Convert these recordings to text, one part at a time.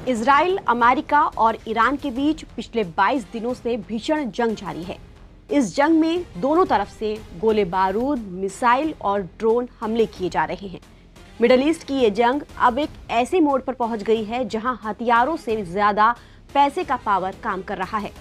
Israel, America और Iran के बीच पिछले 22 दिनों से भीषण जंग जारी है। इस जंग में दोनों तरफ से गोले बारूद, मिसाइल और ड्रोन हमले किए जा रहे हैं। मिडल ईस्ट की ये जंग अब एक ऐसे मोड़ पर पहुंच गई है जहां हथियारों से ज्यादा पैसे का पावर काम कर रहा है।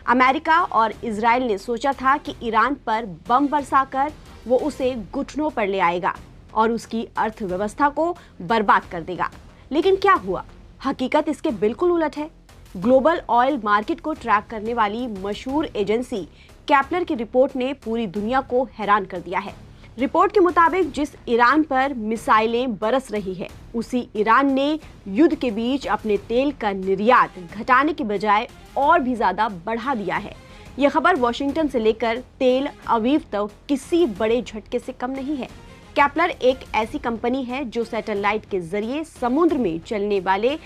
अमेरिका और इजराइल ने सोचा था कि ईरान पर बम बरसाकर वो उसे घुटनों पर ले आएगा और उसकी अर्थव्यवस्था को बर्बाद कर देगा। लेकिन क्या हुआ? हकीकत इसके बिल्कुल उलट है। ग्लोबल ऑयल मार्केट को ट्रैक करने वाली मशहूर एजेंसी कैपलर की रिपोर्ट ने पूरी दुनिया को हैरान कर दिया है। रिपोर्ट के मुताबिक जिस ईरान पर मिसाइलें बरस रही है, उसी ईरान ने युद्ध के बीच अपने तेल का निर्यात घटाने के बजाय और भी ज्यादा बढ़ा दिया है। यह खबर वॉशिंगटन से लेकर तेल अवीव तक किसी बड़े झटके से कम नहीं है। कैपलर एक ऐसी कंपनी है जो सैटेलाइट के जरिए समुद्र में चलने वाले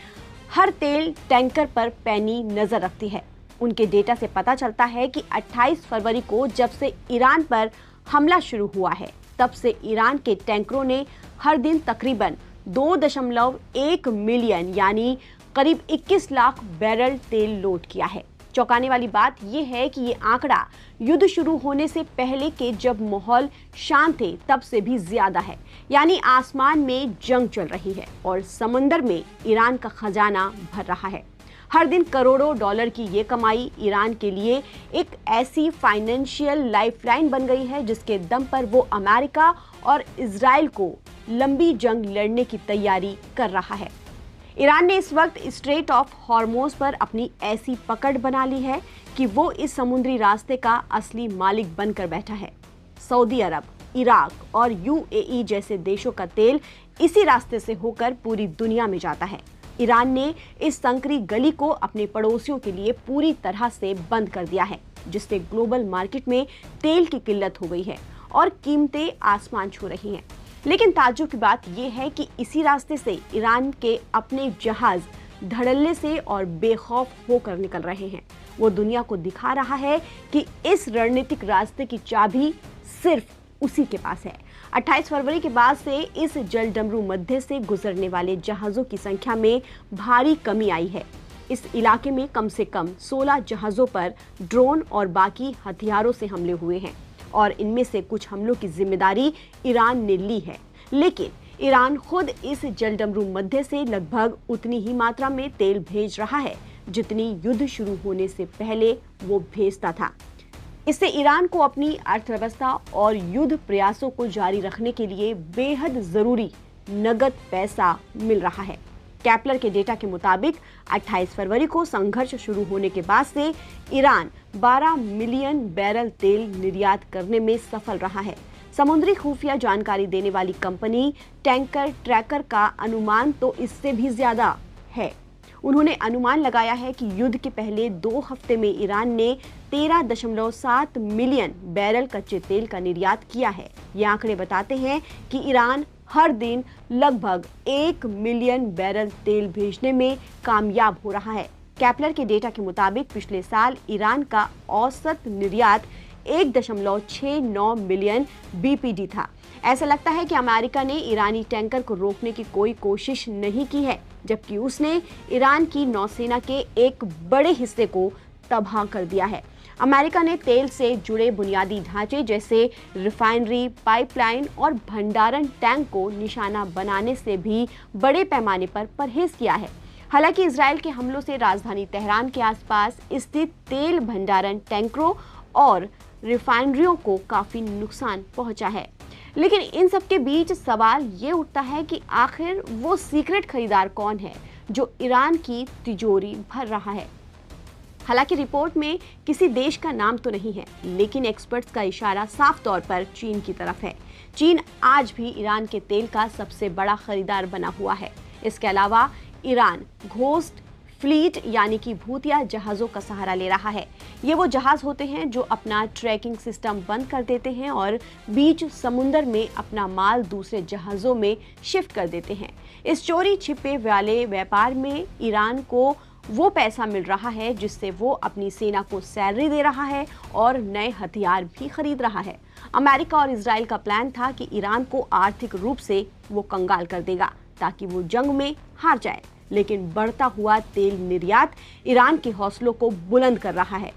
हर तेल टैंकर पर पैनी नजर रखती है। उनके डेटा से पता चलता है कि 28 फरवरी को जब से ईरान पर हमला शुरू हुआ है, तब से ईरान के टैंकरों ने हर दिन तकरीबन 2.1 मिलियन यानी करीब 21 लाख बैरल तेल लोड किया है। चौंकाने वाली बात यह है कि ये आंकड़ा युद्ध शुरू होने से पहले के जब माहौल शांत थे तब से भी ज्यादा है। यानी आसमान में जंग चल रही है और समंदर में ईरान का खजाना भर रहा है। हर दिन करोड़ों डॉलर की ये कमाई ईरान के लिए एक ऐसी फाइनेंशियल लाइफलाइन बन गई है जिसके दम पर वो अमेरिका और इजराइल को लंबी जंग लड़ने की तैयारी कर रहा है। ईरान ने इस वक्त स्ट्रेट ऑफ हॉर्मोज पर अपनी ऐसी पकड़ बना ली है कि वो इस समुद्री रास्ते का असली मालिक बनकर बैठा है। सऊदी अरब, इराक और यूएई जैसे देशों का तेल इसी रास्ते से होकर पूरी दुनिया में जाता है। ईरान ने इस संकरी गली को अपने पड़ोसियों के लिए पूरी तरह से बंद कर दिया है, जिससे ग्लोबल मार्केट में तेल की किल्लत हो गई है और कीमतें आसमान छू रही हैं। लेकिन ताज्जुब की बात यह है कि इसी रास्ते से ईरान के अपने जहाज धड़ल्ले से और बेखौफ होकर निकल रहे हैं। वो दुनिया को दिखा रहा है कि इस रणनीतिक रास्ते की चाबी सिर्फ उसी के पास है। 28 फरवरी के बाद से इस जलडमरू मध्य से गुजरने वाले जहाज़ों की संख्या में भारी कमी आई है। इस इलाके में कम से कम 16 जहाज़ों पर ड्रोन और बाकी हथियारों से हमले हुए हैं और इनमें से कुछ हमलों की जिम्मेदारी ईरान ने ली है। लेकिन ईरान खुद इस जलडमरू मध्य से लगभग उतनी ही मात्रा में तेल भेज रहा है जितनी युद्ध शुरू होने से पहले वो भेजता था। इससे ईरान को अपनी अर्थव्यवस्था और युद्ध प्रयासों को जारी रखने के लिए बेहद जरूरी नगद पैसा मिल रहा है। कैपलर के डेटा के मुताबिक 28 फरवरी को संघर्ष शुरू होने के बाद से ईरान 12 मिलियन बैरल तेल निर्यात करने में सफल रहा है। समुद्री खुफिया जानकारी देने वाली कंपनी टैंकर ट्रैकर का अनुमान तो इससे भी ज्यादा है। उन्होंने अनुमान लगाया है कि युद्ध के पहले 2 हफ्ते में ईरान ने 13.7 मिलियन बैरल कच्चे तेल का निर्यात किया है। ये आंकड़े बताते हैं कि ईरान हर दिन लगभग 1 मिलियन बैरल तेल भेजने में कामयाब हो रहा है। कैपलर के डेटा के मुताबिक पिछले साल ईरान का औसत निर्यात 1.69 मिलियन बीपीडी था। ऐसा लगता है कि अमेरिका ने ईरानी टैंकर को रोकने की कोई कोशिश नहीं की है, जबकि उसने ईरान की नौसेना के एक बड़े हिस्से को तबाह कर दिया है। अमेरिका ने तेल से जुड़े बुनियादी ढांचे जैसे रिफाइनरी, पाइपलाइन और भंडारण टैंक को निशाना बनाने से भी बड़े पैमाने पर परहेज किया है। हालांकि इजराइल के हमलों से राजधानी तेहरान के आसपास स्थित तेल भंडारण टैंकरों और रिफाइनरियों को काफी नुकसान पहुंचा है। लेकिन इन सब के बीच सवाल ये उठता है कि आखिर वो सीक्रेट खरीदार कौन है जो ईरान की तिजोरी भर रहा है। हालांकि रिपोर्ट में किसी देश का नाम तो नहीं है, लेकिन एक्सपर्ट्स का इशारा साफ तौर पर चीन की तरफ है। चीन आज भी ईरान के तेल का सबसे बड़ा खरीदार बना हुआ है। इसके अलावा ईरान घोस्ट फ्लीट यानी कि भूतिया जहाज़ों का सहारा ले रहा है। ये वो जहाज होते हैं जो अपना ट्रैकिंग सिस्टम बंद कर देते हैं और बीच समुंदर में अपना माल दूसरे जहाज़ों में शिफ्ट कर देते हैं। इस चोरी छिपे वाले व्यापार में ईरान को वो पैसा मिल रहा है जिससे वो अपनी सेना को सैलरी दे रहा है और नए हथियार भी खरीद रहा है। अमेरिका और इजराइल का प्लान था कि ईरान को आर्थिक रूप से वो कंगाल कर देगा ताकि वो जंग में हार जाए। लेकिन बढ़ता हुआ तेल निर्यात ईरान के हौसलों को बुलंद कर रहा है।